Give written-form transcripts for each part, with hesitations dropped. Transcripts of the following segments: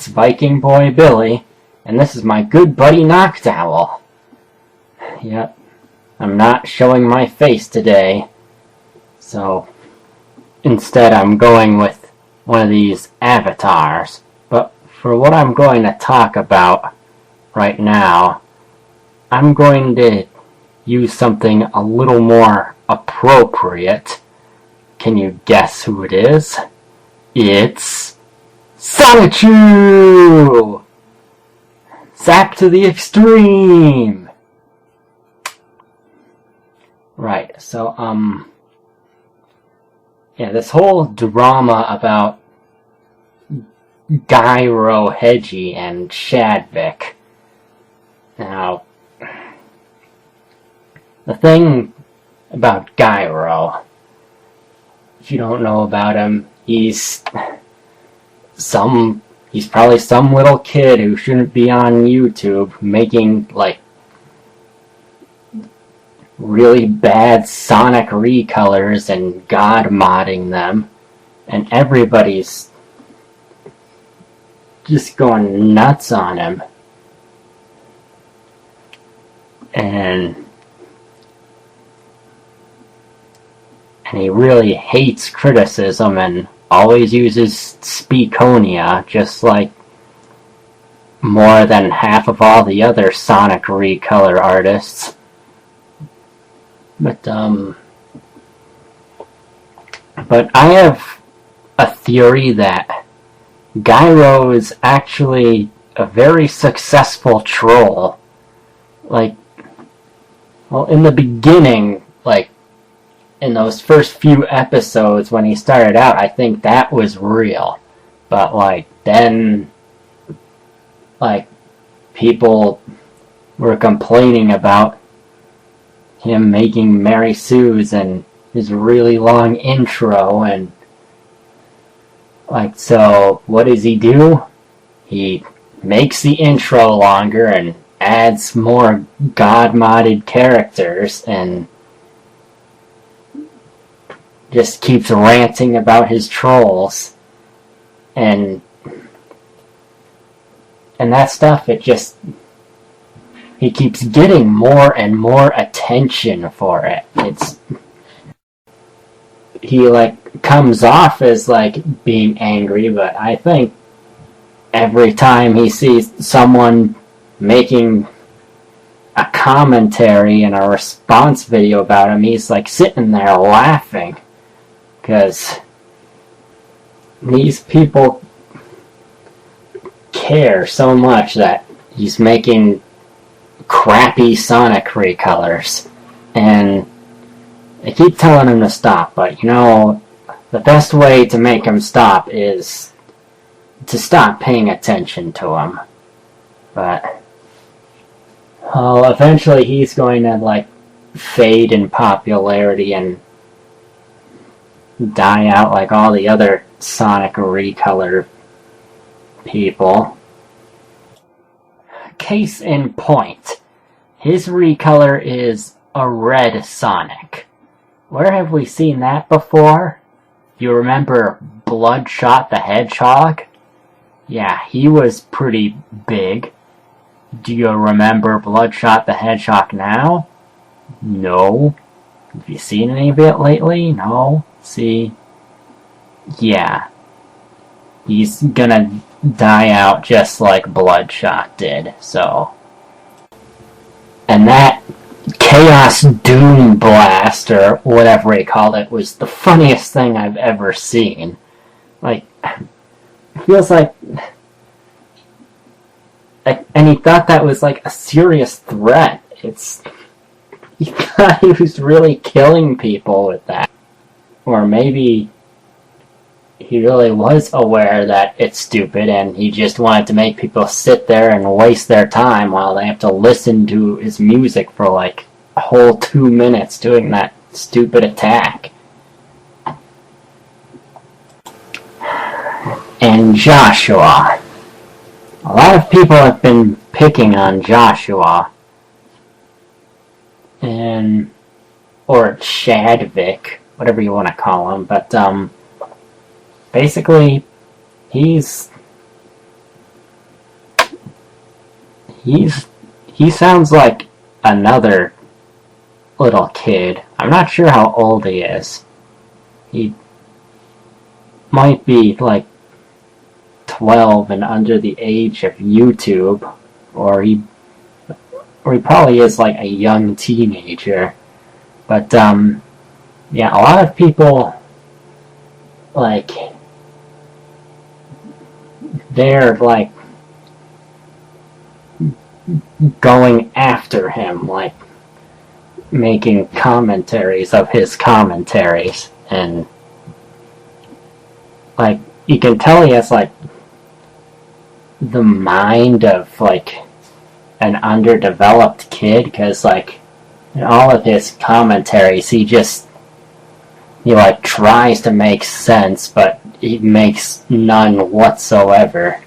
it's Viking Boy Billy, and this is my good buddy Noctowl. Yep, I'm not showing my face today, so instead I'm going with one of these avatars. But for what I'm going to talk about right now, I'm going to use something a little more appropriate. Can you guess who it is? It's Sonichu! Zap to the extreme! Right, so, yeah, this whole drama about GyroHedgie and Shadvic. Now, the thing about Gyro, if you don't know about him, he's probably some little kid who shouldn't be on YouTube making, like, really bad Sonic recolors and god modding them, and everybody's just going nuts on him. And he really hates criticism and always uses Speakonia, just like more than half of all the other Sonic recolor artists. But I have a theory that Gyro is actually a very successful troll. Like, well, in the beginning, like, in those first few episodes when he started out, I think that was real. But, like, then, like, people were complaining about him making Mary Sue's and his really long intro, and, like, so, what does he do? He makes the intro longer and adds more god-modded characters, and just keeps ranting about his trolls, and that stuff, he keeps getting more and more attention for it. He, like, comes off as, like, being angry, but I think every time he sees someone making a commentary and a response video about him, he's, like, sitting there laughing. Because these people care so much that he's making crappy Sonic recolors. And they keep telling him to stop, but, you know, the best way to make him stop is to stop paying attention to him. But, well, eventually he's going to, like, fade in popularity and die out like all the other Sonic recolor people. Case in point, his recolor is a red Sonic. Where have we seen that before? You remember Bloodshot the Hedgehog? Yeah, he was pretty big. Do you remember Bloodshot the Hedgehog now? No. Have you seen any of it lately? No. See? Yeah. He's gonna die out just like Bloodshot did, so. And that Chaos Doom Blast, or whatever he called it, was the funniest thing I've ever seen. Like, it feels like, and he thought that was like a serious threat. He thought he was really killing people with that. Or maybe he really was aware that it's stupid and he just wanted to make people sit there and waste their time while they have to listen to his music for like a whole 2 minutes doing that stupid attack. And Joshua. A lot of people have been picking on Joshua. Or Shadvic, whatever you want to call him, but basically he's he sounds like another little kid. I'm not sure how old he is. He might be like 12 and under the age of YouTube, or he probably is like a young teenager. But yeah, a lot of people, like, they're like going after him, like making commentaries of his commentaries, and like you can tell he has like the mind of like an underdeveloped kid, because like in all of his commentaries he like tries to make sense, but he makes none whatsoever.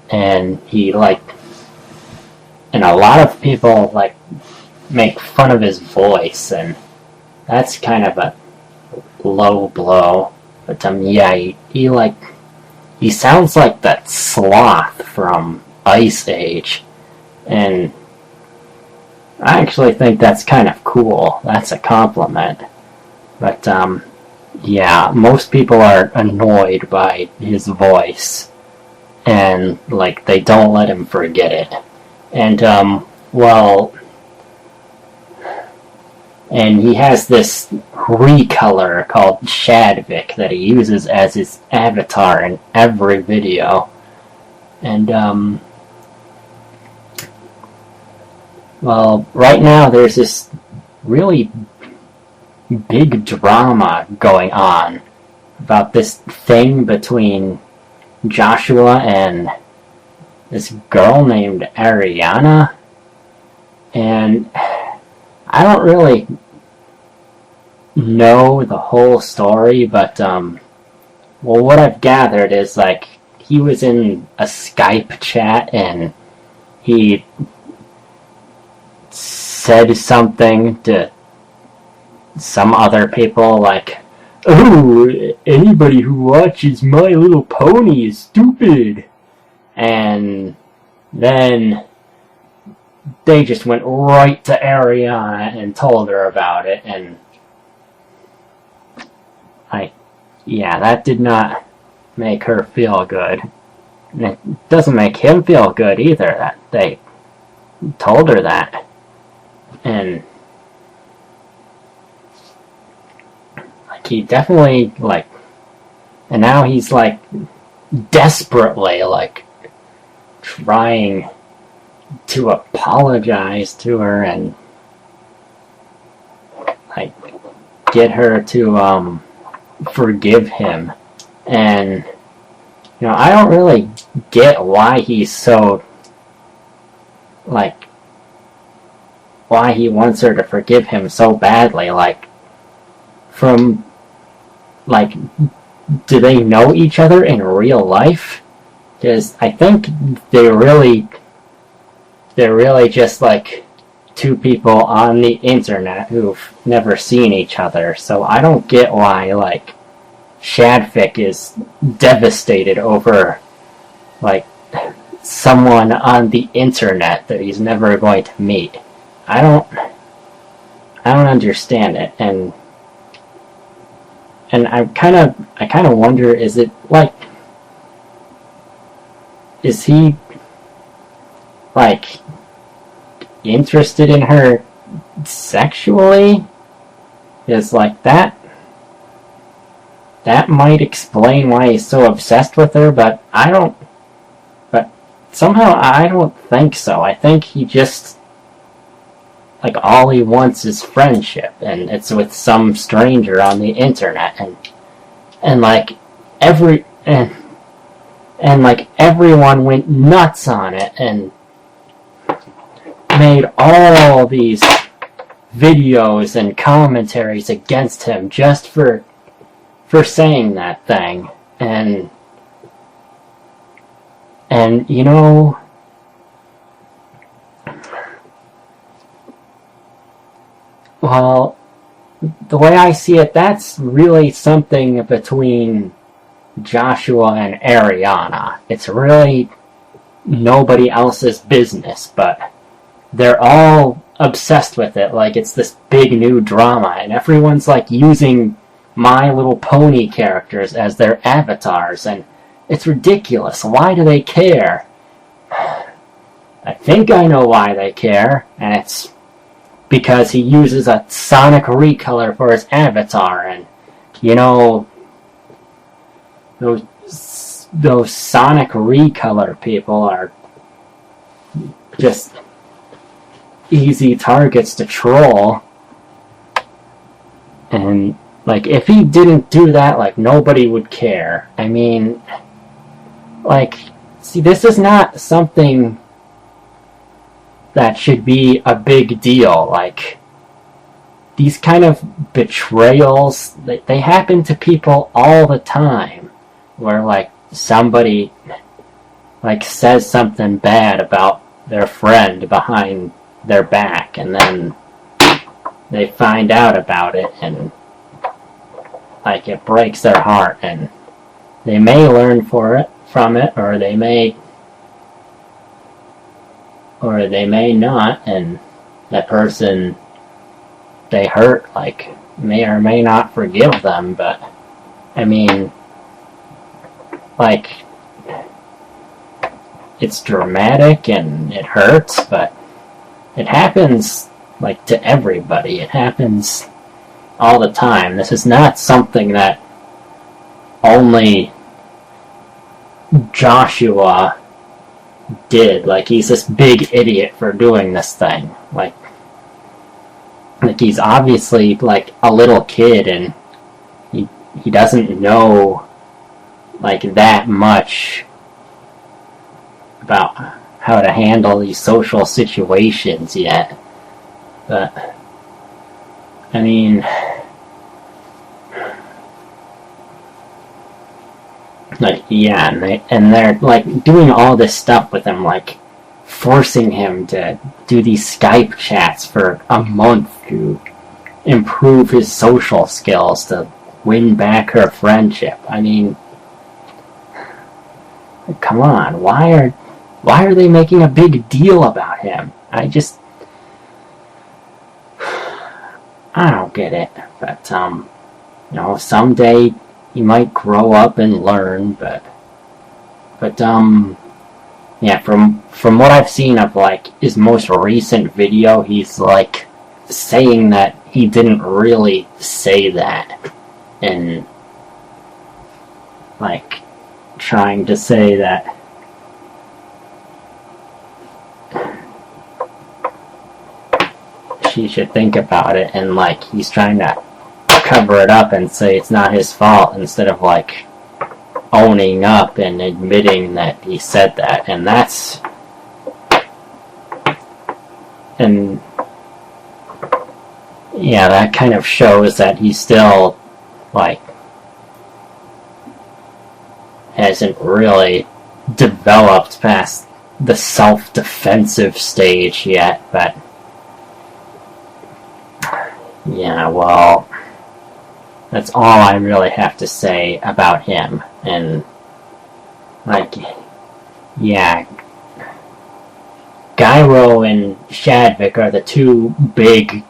And he like, and a lot of people like make fun of his voice, and that's kind of a low blow. But yeah, he sounds like that sloth from Ice Age, and I actually think that's kind of cool. That's a compliment. But yeah, most people are annoyed by his voice, and like they don't let him forget it. And well, and he has this recolor called Shadvic that he uses as his avatar in every video. And well, right now there's this really big drama going on about this thing between Joshua and this girl named Ariana, and I don't really know the whole story, but well, what I've gathered is like he was in a Skype chat and he said something to some other people like, "Oh, anybody who watches My Little Pony is stupid." And then they just went right to Ariana and told her about it, and yeah, that did not make her feel good. And it doesn't make him feel good either that they told her that. And like he definitely like, and now he's like desperately like trying to apologize to her and like get her to forgive him. And you know, I don't really get why he's so like, why he wants her to forgive him so badly. Like, from like, do they know each other in real life? Because I think they're really just like two people on the internet who've never seen each other. So I don't get why like Shadvic is devastated over like someone on the internet that he's never going to meet. I don't understand it, and I kind of wonder, is it like, is he like interested in her sexually? Is like that might explain why he's so obsessed with her, but somehow I don't think so. I think he just, like, all he wants is friendship, and it's with some stranger on the internet, and like like everyone went nuts on it and made all these videos and commentaries against him just for saying that thing. And you know, well, the way I see it, that's really something between Joshua and Ariana. It's really nobody else's business, but they're all obsessed with it like it's this big new drama, and everyone's like using My Little Pony characters as their avatars, and it's ridiculous. Why do they care? I think I know why they care, and it's because he uses a Sonic recolor for his avatar, and you know, those Sonic recolor people are just easy targets to troll. And like, if he didn't do that, like, nobody would care. I mean, like, see, this is not something that should be a big deal. Like, these kind of betrayals, they happen to people all the time, where like somebody like says something bad about their friend behind their back, and then they find out about it, and like it breaks their heart, and they may learn from it, or they may not, and that person they hurt like may or may not forgive them. But I mean, like, it's dramatic and it hurts, but it happens like to everybody. It happens all the time. This is not something that only Joshua did. Like, he's this big idiot for doing this thing. Like he's obviously like a little kid, and he doesn't know like that much about how to handle these social situations yet. But I mean, like, yeah, and they're like doing all this stuff with him, like forcing him to do these Skype chats for a month to improve his social skills, to win back her friendship. I mean, come on, why are they making a big deal about him? I don't get it. But you know, someday he might grow up and learn. But yeah, from what I've seen of like his most recent video, he's like saying that he didn't really say that, and like trying to say that she should think about it, and like he's trying to cover it up and say it's not his fault, instead of like owning up and admitting that he said that. And yeah, that kind of shows that he still like hasn't really developed past the self-defensive stage yet. But yeah, well, that's all I really have to say about him. And like, yeah, Gyro and Shadvic are the two big,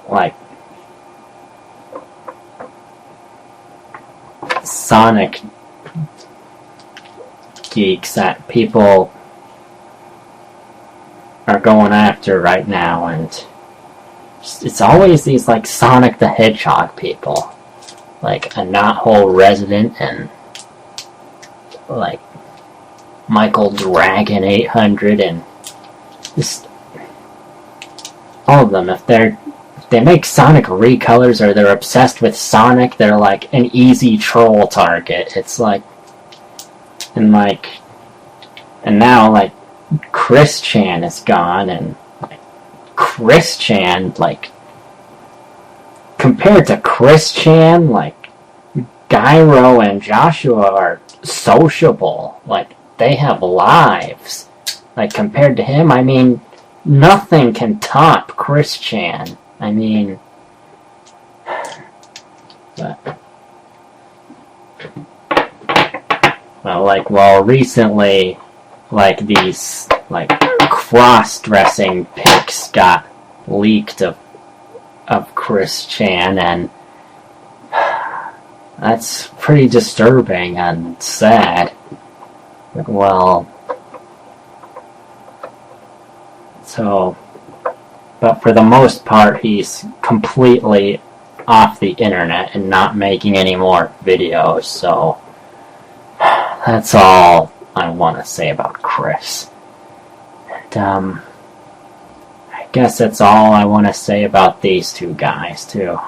like, Sonic geeks that people are going after right now, and it's always these like Sonic the Hedgehog people, like a Knothole resident and like Michael Dragon 800, and just all of them. If they make Sonic recolors, or they're obsessed with Sonic, they're like an easy troll target. It's like, and now like Chris Chan is gone, and like, Chris Chan, like, compared to Chris Chan, like, Gyro and Joshua are sociable. Like, they have lives. Like, compared to him, I mean, nothing can top Chris Chan. I mean, but, well, recently, like these like cross-dressing pics got leaked of Chris Chan, and that's pretty disturbing and sad. Well, so, but for the most part, he's completely off the internet and not making any more videos, so that's all I want to say about Chris. And, I guess that's all I want to say about these two guys, too.